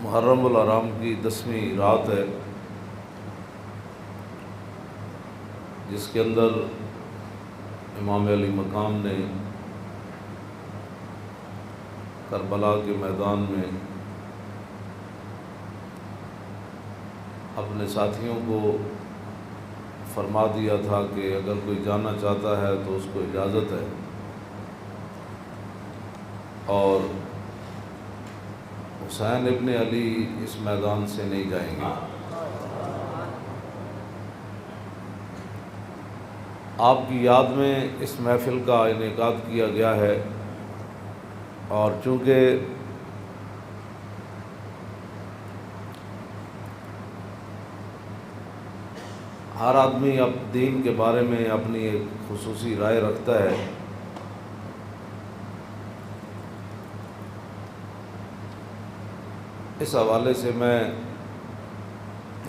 محرم الحرام کی 10ویں رات ہے، جس کے اندر امام علی مقام نے کربلا کے میدان میں اپنے ساتھیوں کو فرما دیا تھا کہ اگر کوئی جانا چاہتا ہے تو اس کو اجازت ہے، اور حسین ابن علی اس میدان سے نہیں جائیں گے۔ آپ کی یاد میں اس محفل کا انعقاد کیا گیا ہے، اور چونکہ ہر آدمی اب دین کے بارے میں اپنی ایک خصوصی رائے رکھتا ہے، اس حوالے سے میں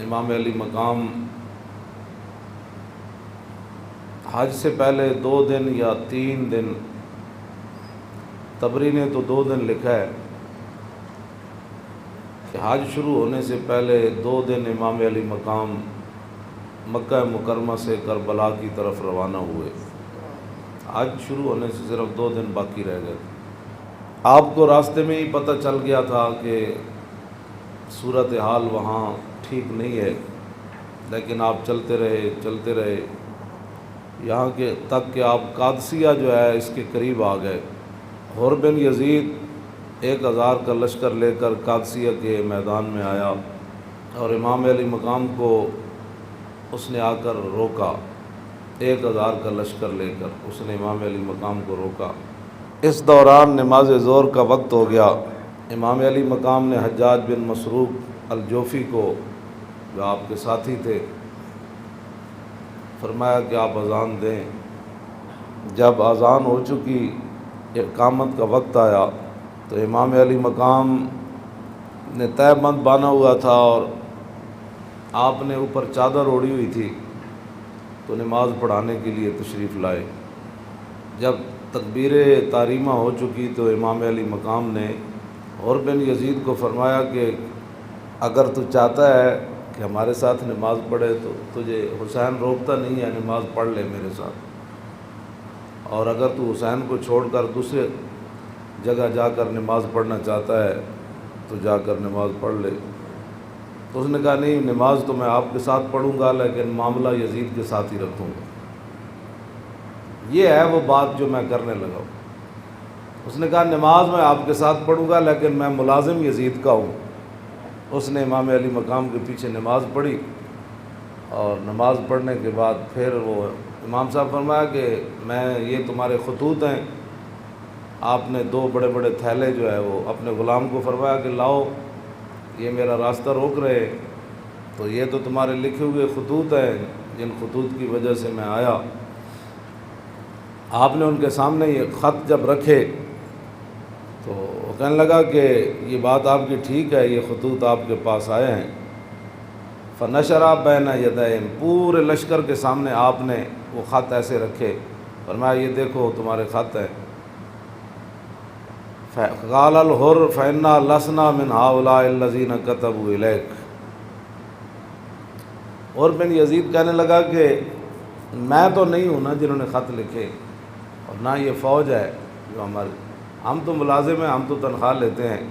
امام علی مقام حج سے پہلے 2 دن یا 3 دن، طبری نے تو 2 دن لکھا ہے کہ حج شروع ہونے سے پہلے 2 دن امام علی مقام مکہ مکرمہ سے کربلا کی طرف روانہ ہوئے۔ حج شروع ہونے سے صرف 2 دن باقی رہ گئے۔ آپ کو راستے میں ہی پتہ چل گیا تھا کہ صورتحال وہاں ٹھیک نہیں ہے، لیکن آپ چلتے رہے یہاں کے تک کہ آپ قادسیہ جو ہے اس کے قریب آ گئے۔ حر بن یزید 1000 کا لشکر لے کر قادسیہ کے میدان میں آیا، اور امام علی مقام کو اس نے آ کر روکا۔ 1000 کا لشکر لے کر اس نے امام علی مقام کو روکا۔ اس دوران نماز ظہر کا وقت ہو گیا۔ امام علی مقام نے حجاج بن مسروق الجوفی کو، جو آپ کے ساتھی تھے، فرمایا کہ آپ اذان دیں۔ جب اذان ہو چکی، اقامت کا وقت آیا، تو امام علی مقام نے تہہ بند باندھا ہوا تھا اور آپ نے اوپر چادر اوڑھی ہوئی تھی، تو نماز پڑھانے کے لیے تشریف لائے۔ جب تکبیر تحریمہ ہو چکی تو امام علی مقام نے حر بن یزید کو فرمایا کہ اگر تو چاہتا ہے کہ ہمارے ساتھ نماز پڑھے تو تجھے حسین روکتا نہیں ہے، نماز پڑھ لے میرے ساتھ، اور اگر تو حسین کو چھوڑ کر دوسرے جگہ جا کر نماز پڑھنا چاہتا ہے تو جا کر نماز پڑھ لے۔ تو اس نے کہا نہیں، نماز تو میں آپ کے ساتھ پڑھوں گا، لیکن معاملہ یزید کے ساتھ ہی رکھوں گا۔ یہ ہے وہ بات جو میں کرنے لگا ہوں۔ اس نے کہا نماز میں آپ کے ساتھ پڑھوں گا، لیکن میں ملازم یزید کا ہوں۔ اس نے امام علی مقام کے پیچھے نماز پڑھی، اور نماز پڑھنے کے بعد پھر وہ امام صاحب فرمایا کہ یہ تمہارے خطوط ہیں۔ آپ نے 2 بڑے بڑے تھیلے جو ہے وہ اپنے غلام کو فرمایا کہ لاؤ، یہ میرا راستہ روک رہے، تو یہ تو تمہارے لکھے ہوئے خطوط ہیں جن خطوط کی وجہ سے میں آیا۔ آپ نے ان کے سامنے یہ خط جب رکھے تو وہ کہنے لگا کہ یہ بات آپ کی ٹھیک ہے، یہ خطوط آپ کے پاس آئے ہیں۔ فنشرا بین یدین، پورے لشکر کے سامنے آپ نے وہ خط ایسے رکھے، فرمایا یہ دیکھو تمہارے خط ہیں۔ قال الحر فإنا لسنا من هؤلاء الذين كتبوا إليك۔ اور بن یزید کہنے لگا کہ میں تو نہیں ہوں نا جنہوں نے خط لکھے، اور نہ یہ فوج ہے جو ہم تو ملازم ہیں، ہم تو تنخواہ لیتے ہیں،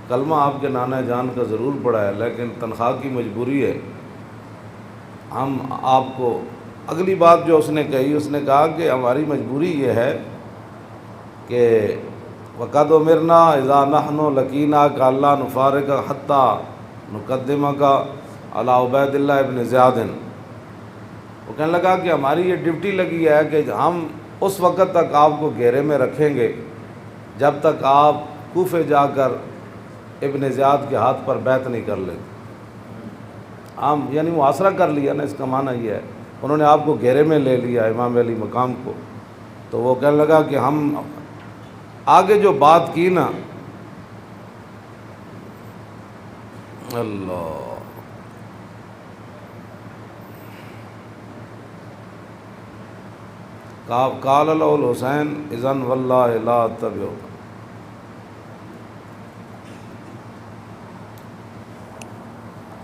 کلمہ آپ کے نانا جان کا ضرور پڑا ہے، لیکن تنخواہ کی مجبوری ہے۔ ہم آپ کو اگلی بات جو اس نے کہی، اس نے کہا کہ ہماری مجبوری یہ ہے کہ وَقَدْ أُمِرْنَا إِذَا نَحْنُ لَقِينَاكَ أَلَّا نُفَارِقَكَ حَتَّى نُقَدِّمَكَ عَلَىٰ عُبَيْدِ اللَّهِ بْنِ زِيَادٍ۔ وہ کہنے لگا کہ ہماری یہ ڈیوٹی لگی ہے کہ ہم اس وقت تک آپ کو گھیرے میں رکھیں گے جب تک آپ کوفے جا کر ابن زیاد کے ہاتھ پر بیعت نہیں کر لیتے۔ ہم یعنی محاصرہ کر لیا نا، اس کا معنی یہ ہے انہوں نے آپ کو گھیرے میں لے لیا، امام علی مقام کو۔ تو وہ کہنے لگا کہ ہم آگے جو بات کی نا، اللہ قال له الحسین اذن واللہ لا اتبعک۔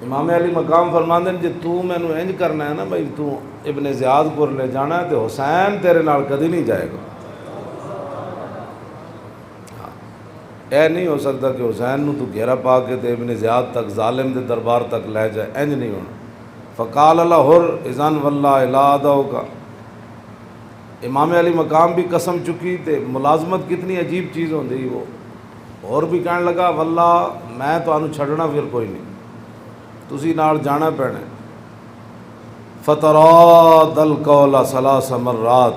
امام علی مقام فرماندے جے تو مینوں انج کرنا ہے نا بھائی تو ابن زیاد کو لے جانا ہے تو حسین تیرے نال کدی نہیں جائے گا. اے نہیں ہو سکتا کہ حسین نو تو گھیرا پا کے تے ابن زیاد تک ظالم دے دربار تک لے جائے، انج نہیں ہونا. فقال الحر اذن واللہ لا ادعوکا. امام علی مقام بھی قسم چکی تے ملازمت کتنی عجیب چیز ہوندی. وہ اور بھی کہنے لگا واللہ میں تانوں چھڈنا پھر کوئی نہیں، تسی نال جانا پینا. فتراد القول ثلاث مرات.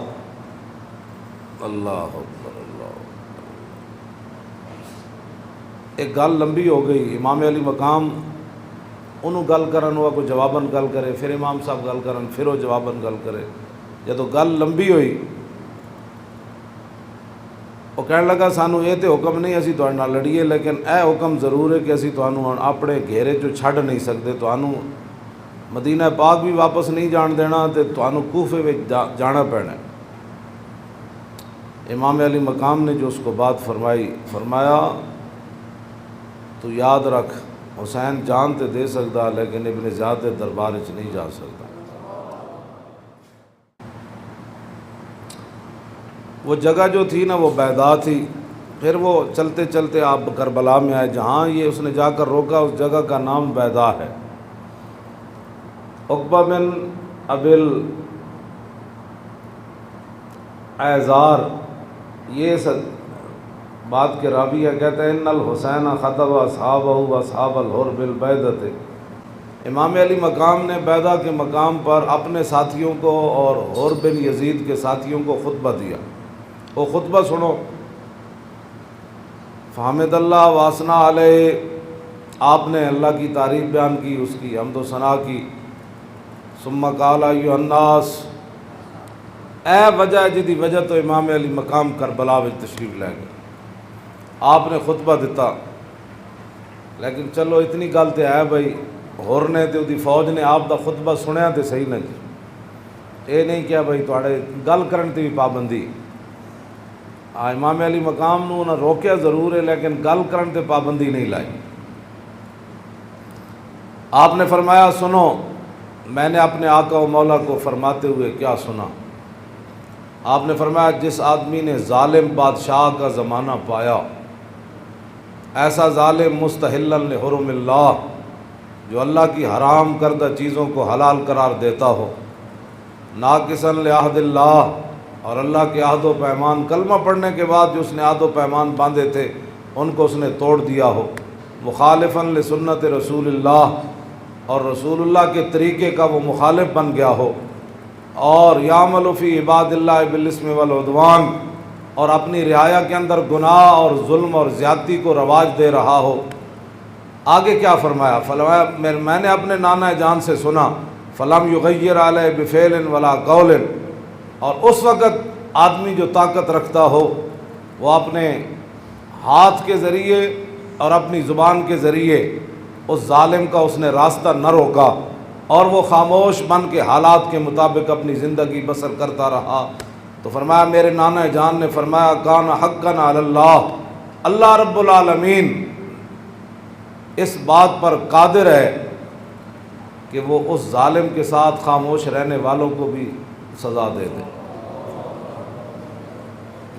اللہ اکبر اللہ. ایک گل لمبی ہو گئی. امام علی مقام انہوں گل کرن ہوا کوئی جواباً گل کرے، پھر امام صاحب گل کرن پھر وہ جواباً گل کرے. جدو گل لمبی ہوئی وہ کہنے لگا سانو یہ تو حکم نہیں اسی تہاڈے نال لڑیے، لیکن اے حکم ضرور ہے کہ اسی تانوں ہن اپنے گھیرے چوں چھڈ نہیں سکتے، تانوں مدینہ پاک بھی واپس نہیں جان دینا تے تانوں کوفے وچ جانا پینا. امام علی مقام نے جو اس کو بات فرمائی، فرمایا تو یاد رکھ حسین جان تے دے سکتا لیکن ابن زیاد دے دربار وچ نہیں جا سکتا. وہ جگہ جو تھی نا وہ بیضا تھی. پھر وہ چلتے چلتے آپ کربلا میں آئے، جہاں یہ اس نے جا کر روکا اس جگہ کا نام بیضا ہے. عقبہ بن ابل ایزار یہ بات کے راوی ہے، کہتے ہیں ان الحسین خطب اصحابہ و اصحاب الحر بالبیضۃ. امام علی مقام نے بیضا کے مقام پر اپنے ساتھیوں کو اور حر بن یزید کے ساتھیوں کو خطبہ دیا. وہ خطبہ سنو. فحمد اللہ واسنا علیہ، آپ نے اللہ کی تعریف بیان کی، اس کی حمد و ثنا کی. ثم قال ایھا الناس، اے وجہ جدی وجہ تو امام علی مقام کربلا وچ تشریف لے گئے. آپ نے خطبہ دیتا، لیکن چلو اتنی گل تے ہے بھائی ہور نے تے دی فوج نے آپ دا خطبہ سنیا تے صحیح نہ جی. اے نہیں کیا بھائی تواڈے گل کرن تے بھی پابندی. امام علی مقام نو نہ روکیا ضرور ہے لیکن گل کرن تے پابندی نہیں لائی. آپ نے فرمایا سنو، میں نے اپنے آقا و مولا کو فرماتے ہوئے کیا سنا. آپ نے فرمایا جس آدمی نے ظالم بادشاہ کا زمانہ پایا، ایسا ظالم مستحلا لحرم اللہ، جو اللہ کی حرام کردہ چیزوں کو حلال قرار دیتا ہو، ناقصا لعہد اللہ، اور اللہ کے عہد و پیمان کلمہ پڑھنے کے بعد جو اس نے عہد و پیمان باندھے تھے ان کو اس نے توڑ دیا ہو، مخالفا لسنت رسول اللہ، اور رسول اللہ کے طریقے کا وہ مخالف بن گیا ہو، اور یعمل فی عباد اللہ بالاسم والعدوان، اور اپنی رعایا کے اندر گناہ اور ظلم اور زیادتی کو رواج دے رہا ہو. آگے کیا فرمایا؟ فرمایا میں نے اپنے نانا جان سے سنا، فلم یغیر علیہ بفعل ولا قول، اور اس وقت آدمی جو طاقت رکھتا ہو وہ اپنے ہاتھ کے ذریعے اور اپنی زبان کے ذریعے اس ظالم کا اس نے راستہ نہ روکا، اور وہ خاموش بن کے حالات کے مطابق اپنی زندگی بسر کرتا رہا. تو فرمایا میرے نانا جان نے فرمایا کان حقا علی اللہ، اللہ رب العالمین اس بات پر قادر ہے کہ وہ اس ظالم کے ساتھ خاموش رہنے والوں کو بھی سزا دے دے.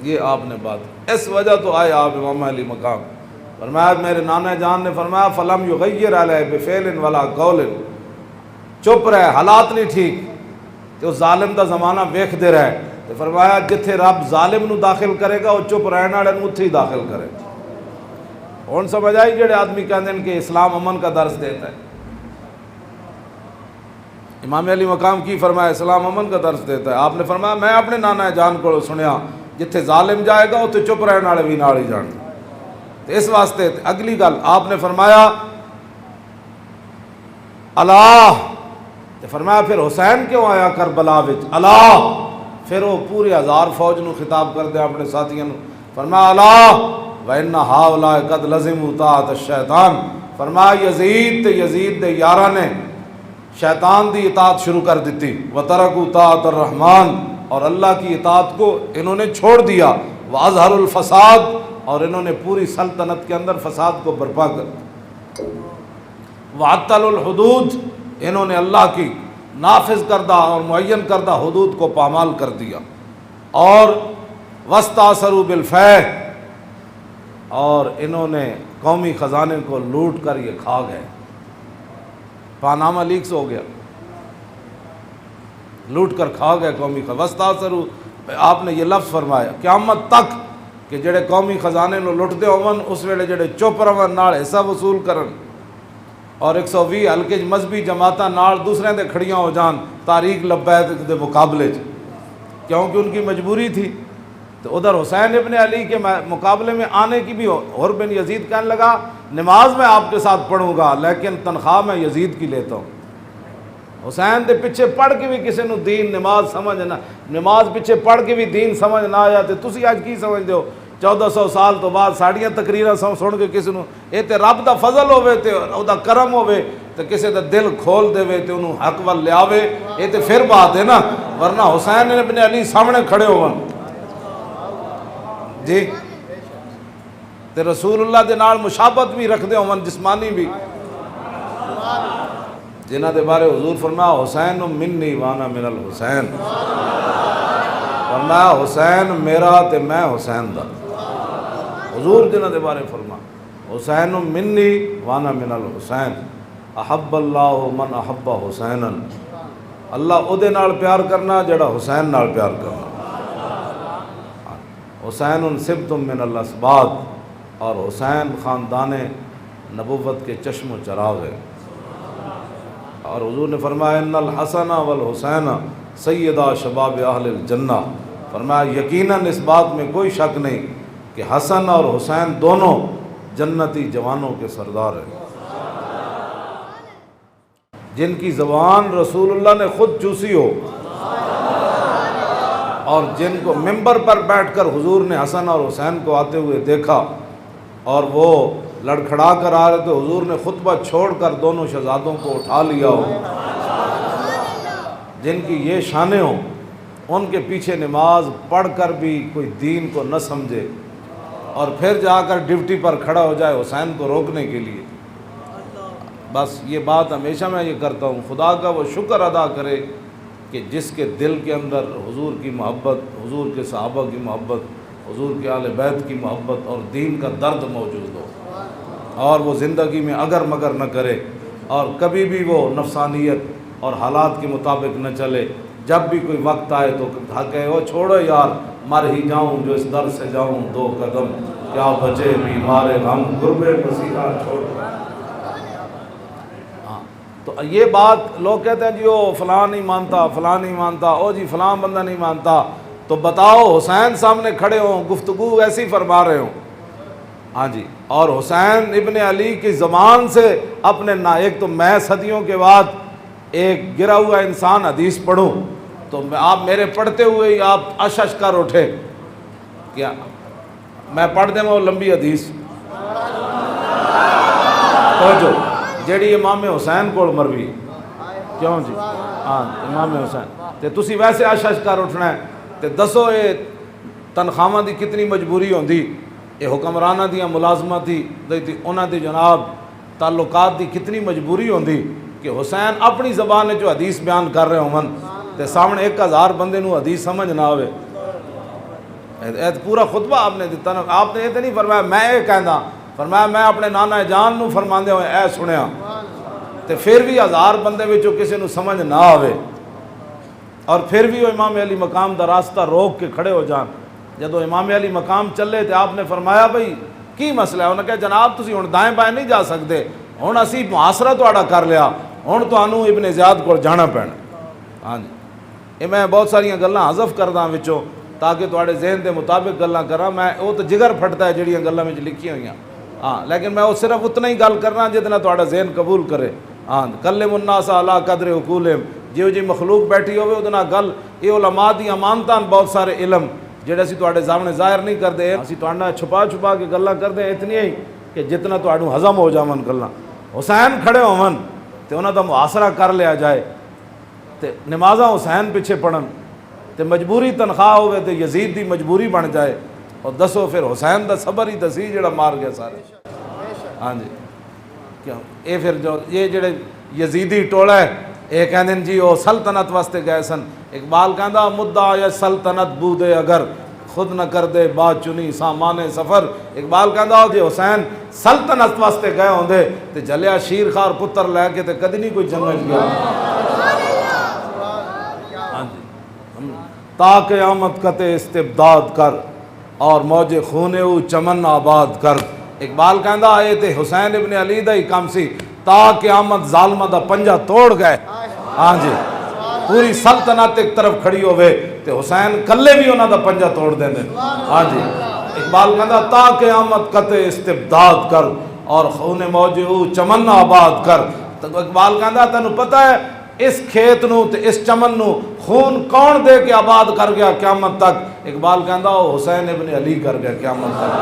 یہ آپ نے بات، اس وجہ تو آئے آپ امام علی مقام. فرمایا میرے نانا جان نے فرمایا فلم یغیر علیہ بفعل ولا قول، چپ رہے، حالات نہیں ٹھیک کہ اس ظالم دا زمانہ ویکھ دے رہے. تو فرمایا جتھے رب ظالم نو داخل کرے گا وہ چپ رہنے والے نو اتھے ہی داخل کرے. ہن سمجھ آئی جڑے آدمی کہتے ہیں کہ اسلام امن کا درس دیتا ہے. امام علی مقام کی فرمایا اسلام امن کا درس دیتا ہے. آپ نے فرمایا میں اپنے نانا جان کو سنیا جتھے ظالم جائے گا اتھے چپ رہنے والے بھی نال ہی جان. تو اس واسطے اگلی گل آپ نے فرمایا اللہ، تو فرمایا پھر حسین کیوں آیا کربلا وچ اللہ. پھر وہ پورے 1000 فوج نو خطاب کر دیا اپنے ساتھیوں نو، فرمایا اللہ وَإِنَّ هَؤُلَاءِ قَدْ لَزِمُوا طَاعَةَ الشَّيْطَانِ. فرمایا یزید دے یاراں نے شیطان دی اطاعت شروع کر دیتی، وَتَرَكُوا طَاعَةَ الرَّحْمَانِ، اور اللہ کی اطاعت کو انہوں نے چھوڑ دیا، وَأَظْهَرُوا الْفَسَادِ، اور انہوں نے پوری سلطنت کے اندر فساد کو برپا کر. وعطل الحدود، انہوں نے اللہ کی نافذ کردہ اور معین کردہ حدود کو پامال کر دیا، اور واستاثروا بالفیح، اور انہوں نے قومی خزانے کو لوٹ کر یہ کھا گئے۔ پاناما لیکس ہو گیا، لوٹ کر کھا گئے قومی خزانے۔ واستاثروا، آپ نے یہ لفظ فرمایا قیامت تک کہ جڑے قومی خزانے نو لٹتے ہون اس ویلے جڑے چپ رہن نال حصہ وصول کرن، اور 120 ہلکے مذہبی جماعتاں نال دوسرے دے کھڑیاں ہو جان تحریک لبیک دے مقابلے چ، کیونکہ ان کی مجبوری تھی۔ تو ادھر حسین ابن علی کے مقابلے میں آنے کی بھی حر بن یزید کہنے لگا نماز میں آپ کے ساتھ پڑھوں گا لیکن تنخواہ میں یزید کی لیتا ہوں۔ حسین دے پیچھے پڑھ کے بھی کسی نو دین نماز سمجھ نہ، نماز پیچھے پڑھ کے بھی دین سمجھ نہ آیا تے تسی اج کی سمجھ دیو 1400 سال تو بعد ساڑیاں تقریراں سن کے کسی نو اے تے رب دا فضل ہوے تے او دا کرم ہوے تے کسی دا دل کھول دے تے انہوں حق ول لیاوے، اے تے پھر بات ہے نا، ورنہ حسین ابن علی سامنے کھڑے ہون جی تے رسول اللہ دے نال مشابہت بھی رکھ دے ہون جسمانی بھی، جنہ دے بارے حضور فرمایا حسین منی وانا من الحسین، فرمایا حسین میرا تے میں حسین دا، حضور جنہ دے بارے فرما حسین منی وانا من الحسین، احب اللہ من احب حسینا، اللہ او دے نال پیار کرنا جڑا حسین نال پیار کرنا۔ حسین سبت من الاسباط، اور حسین خاندان نبوت کے چشم و چراغ ہے، اور حضور نے فرمایا ان الحسن والحسین سیدہ شباب اہل الجنہ، فرمایا یقیناً اس بات میں کوئی شک نہیں کہ حسن اور حسین دونوں جنتی جوانوں کے سردار ہیں، جن کی زبان رسول اللہ نے خود چوسی ہو، اور جن کو ممبر پر بیٹھ کر حضور نے حسن اور حسین کو آتے ہوئے دیکھا اور وہ لڑکھڑا کر آ رہے تو حضور نے خطبہ چھوڑ کر دونوں شہزادوں کو اٹھا لیا ہو، جن کی یہ شانیں ہوں، ان کے پیچھے نماز پڑھ کر بھی کوئی دین کو نہ سمجھے اور پھر جا کر ڈیوٹی پر کھڑا ہو جائے حسین کو روکنے کے لیے۔ بس یہ بات ہمیشہ میں یہ کرتا ہوں، خدا کا وہ شکر ادا کرے کہ جس کے دل کے اندر حضور کی محبت، حضور کے صحابہ کی محبت، حضور کے اہل بیت کی محبت اور دین کا درد موجود ہو، اور وہ زندگی میں اگر مگر نہ کرے اور کبھی بھی وہ نفسانیت اور حالات کے مطابق نہ چلے، جب بھی کوئی وقت آئے تو کہے وہ چھوڑو یار مر ہی جاؤں جو اس در سے جاؤں 2 قدم، کیا بچے بیمار غم قرب مسیحا چھوڑ۔ تو یہ بات لوگ کہتے ہیں جی وہ فلاں نہیں مانتا، فلاں نہیں مانتا، او جی فلاں بندہ نہیں مانتا، تو بتاؤ حسین سامنے کھڑے ہوں گفتگو ایسی فرما رہے ہوں، ہاں جی، اور حسین ابن علی کی زبان سے اپنے ایک تو میں صدیوں کے بعد ایک گرا ہوا انسان حدیث پڑھوں تو آپ میرے پڑھتے ہوئے ہی آپ اشش کر اٹھے، کیا میں پڑھ دیں وہ لمبی حدیث توجہ جیڑی امام حسین کو مروی، کیوں جی ہاں امام حسین تے تسی ویسے اشش کر اٹھنا ہے تے دسو یہ تنخواہ دی کتنی مجبوری ہوندی، یہ حکمرانہ دیاں ملازمت دی انہاں دی جناب تعلقات دی کتنی مجبوری ہوندی کہ حسین اپنی زبان جو حدیث بیان کر رہے ہوں تے سامنے 1000 بندے نو حدیث سمجھ نہ آوے۔ پورا خطبہ آپ نے دیتا نا، آپ نے یہ تو نہیں فرمایا میں یہ کہندا، فرمایا میں اپنے نانا جان نو فرماندے ہوئے اے سنیا، تے پھر بھی 1000 بندے وچوں کسی نو سمجھ نہ آوے اور پھر بھی وہ امام علی مقام دا راستہ روک کے کھڑے ہو جان۔ جدو امام علی مقام چلے تے آپ نے فرمایا بھئی کی مسئلہ ہے؟ انہوں نے کہا جناب تسی ہن دائیں بائیں نہیں جا سکتے، ہن اسی محاصرہ تہاڈا کر لیا، ہن تانوں ابن زیاد کو جانا پینا۔ ہاں جی یہ میں بہت ساریاں گلاں حذف کردا وچوں تاکہ تواڈے ذہن دے مطابق گلاں کراں، میں وہ تو جگر پھٹتا ہے جڑیاں گلاں وچ لکھی ہوئیاں، ہاں لیکن میں وہ صرف اتنا ہی گل کرنا جتنا تہاڈا ذہن قبول کرے۔ ہاں کلم الناس علی قدر عقولہم، جیو جی مخلوق بیٹھی ہوئے ادنا گل، یہ علماء دی امانتاں بہت سارے علم جڑے اسی تواڈے سامنے ظاہر نہیں کردے، اسی تواڈا چھپا چھپا کے گلاں کردے اتنی ہی کہ جتنا تواڈوں ہضم ہو جاون گلاں۔ حسین کھڑے ہون تے انہاں دا محاصرہ کر لیا جائے تے نمازاں حسین پیچھے پڑھن تے مجبوری تنخواہ ہوئے تے یزید دی مجبوری بن جائے، اور دسو پھر حسین دا صبر ہی دسی جڑا مار گیا سارے۔ ہاں جی کیوں یہ پھر جو یہ جڑے یزیدی ٹولا ہے یہ کہندے جی وہ سلطنت واسطے گئے سن. اقبال کہندا مدعا یا سلطنت بودے اگر خود نہ کر دے بات چنی سامان سفر. اقبال کہندا جی حسین سلطنت واسطے گئے ہوندے تے جلیا شیر خار پتر لے کے تے کدی نہیں کوئی جنگ وچ گیا. ہاں جی تا قیامت قطع استبداد کر اور موج خون او چمن آباد کر. اقبال کہندا اے تے حسین ابن علی دا ہی کام سی تا قیامت ظالمہ دا پنجا توڑ گئے. ہاں جی پوری سلطنت ایک طرف کھڑی ہوئے تے حسین کلے بھی انہاں دا پنجا توڑ دیں دے. ہاں جی اقبال کہندا تا قیامت قطع استبداد کر اور خون موج او چمن آباد کر. تو اقبال کہندا تینوں پتہ ہے اس کھیت نو تے اس چمن نو خون کون دے کے آباد کر گیا قیامت تک؟ اقبال کہندا وہ حسین ابن علی کر گیا قیامت تک.